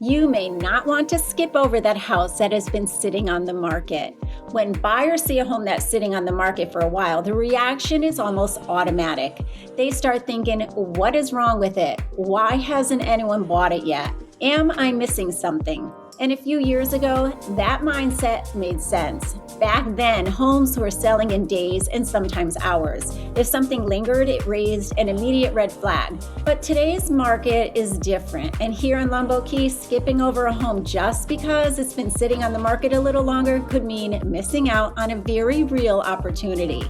You may not want to skip over that house that has been sitting on the market. When buyers see a home that's sitting on the market for a while, the reaction is almost automatic. They start thinking, what is wrong with it? Why hasn't anyone bought it yet? Am I missing something? And a few years ago, that mindset made sense. Back then, homes were selling in days and sometimes hours. If something lingered, it raised an immediate red flag. But today's market is different. And here in Longboat Key, skipping over a home just because it's been sitting on the market a little longer could mean missing out on a very real opportunity.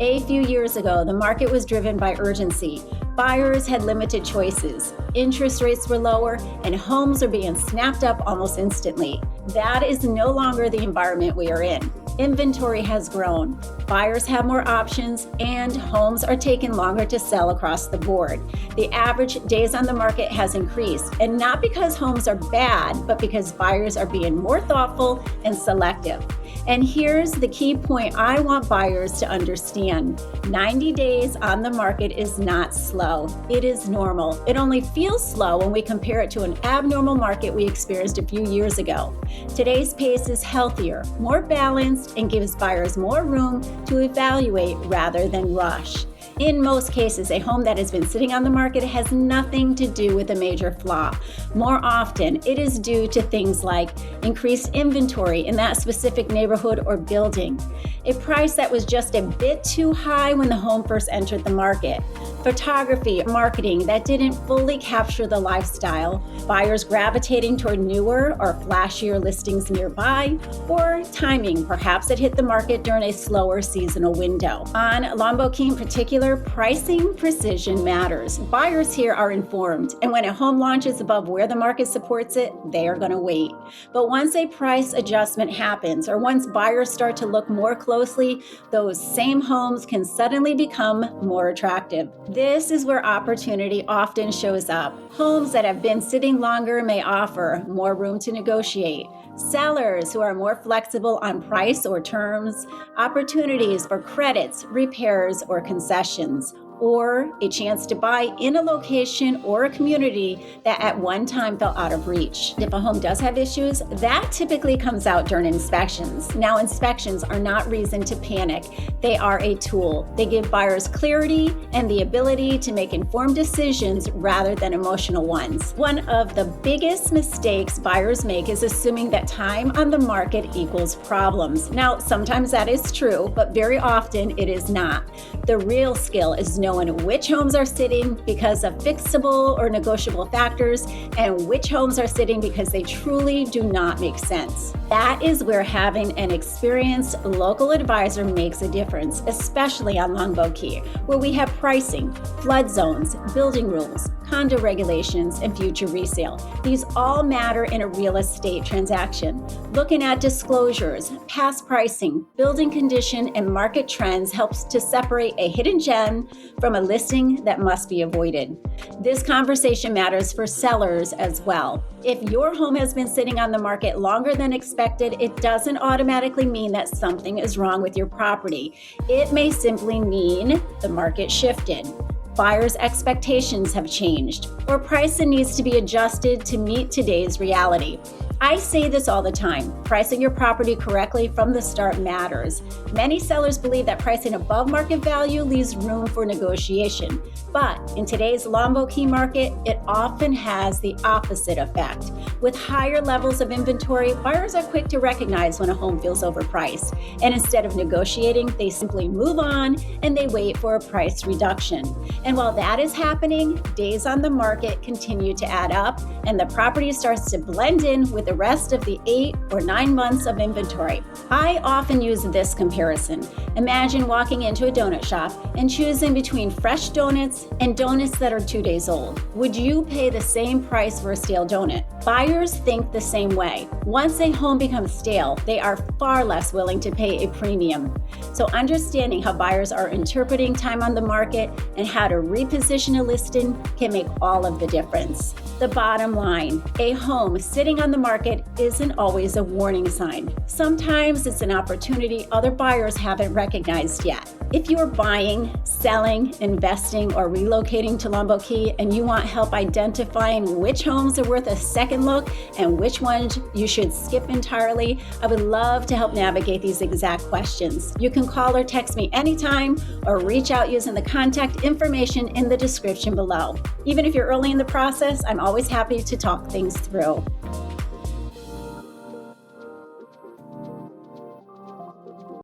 A few years ago, the market was driven by urgency. Buyers had limited choices, interest rates were lower, and homes are being snapped up almost instantly. That is no longer the environment we are in. Inventory has grown, buyers have more options, and homes are taking longer to sell across the board. The average days on the market has increased, and not because homes are bad, but because buyers are being more thoughtful and selective. And here's the key point I want buyers to understand. 90 days on the market is not slow. It is normal. It only feels slow when we compare it to an abnormal market we experienced a few years ago. Today's pace is healthier, more balanced, and gives buyers more room to evaluate rather than rush. In most cases, a home that has been sitting on the market has nothing to do with a major flaw. More often, it is due to things like increased inventory in that specific neighborhood or building, a price that was just a bit too high when the home first entered the market, photography, marketing that didn't fully capture the lifestyle, buyers gravitating toward newer or flashier listings nearby, or timing, perhaps it hit the market during a slower seasonal window. On Longboat Key in particular, pricing precision matters. Buyers here are informed, and when a home launches above where the market supports it, they are going to wait. But once a price adjustment happens, or once buyers start to look more closely, those same homes can suddenly become more attractive. This is where opportunity often shows up. Homes that have been sitting longer may offer more room to negotiate. Sellers who are more flexible on price or terms, opportunities for credits, repairs, or concessions, or a chance to buy in a location or a community that at one time felt out of reach. If a home does have issues, that typically comes out during inspections. Now, inspections are not reason to panic. They are a tool. They give buyers clarity and the ability to make informed decisions rather than emotional ones. One of the biggest mistakes buyers make is assuming that time on the market equals problems. Now, sometimes that is true, but very often it is not. The real skill is knowing which homes are sitting because of fixable or negotiable factors and which homes are sitting because they truly do not make sense. That is where having an experienced local advisor makes a difference, especially on Longboat Key, where we have pricing, flood zones, building rules, condo regulations, and future resale. These all matter in a real estate transaction. Looking at disclosures, past pricing, building condition, and market trends helps to separate a hidden gem from a listing that must be avoided. This conversation matters for sellers as well. If your home has been sitting on the market longer than expected, it doesn't automatically mean that something is wrong with your property. It may simply mean the market shifted, buyers' expectations have changed, or pricing needs to be adjusted to meet today's reality. I say this all the time, pricing your property correctly from the start matters. Many sellers believe that pricing above market value leaves room for negotiation. But in today's Longboat Key market, it often has the opposite effect. With higher levels of inventory, buyers are quick to recognize when a home feels overpriced. And instead of negotiating, they simply move on and they wait for a price reduction. And while that is happening, days on the market continue to add up and the property starts to blend in with the rest of the 8 or 9 months of inventory. I often use this comparison. Imagine walking into a donut shop and choosing between fresh donuts and donuts that are 2 days old. Would you pay the same price for a stale donut? Buyers think the same way. Once a home becomes stale, they are far less willing to pay a premium. So understanding how buyers are interpreting time on the market and how to reposition a listing can make all of the difference. The bottom line, a home sitting on the market isn't always a warning sign. Sometimes it's an opportunity other buyers haven't recognized yet. If you are buying, selling, investing, or relocating to Longboat Key and you want help identifying which homes are worth a second look and which ones you should skip entirely, I would love to help navigate these exact questions. You can call or text me anytime or reach out using the contact information in the description below. Even if you're early in the process, I'm always happy to talk things through.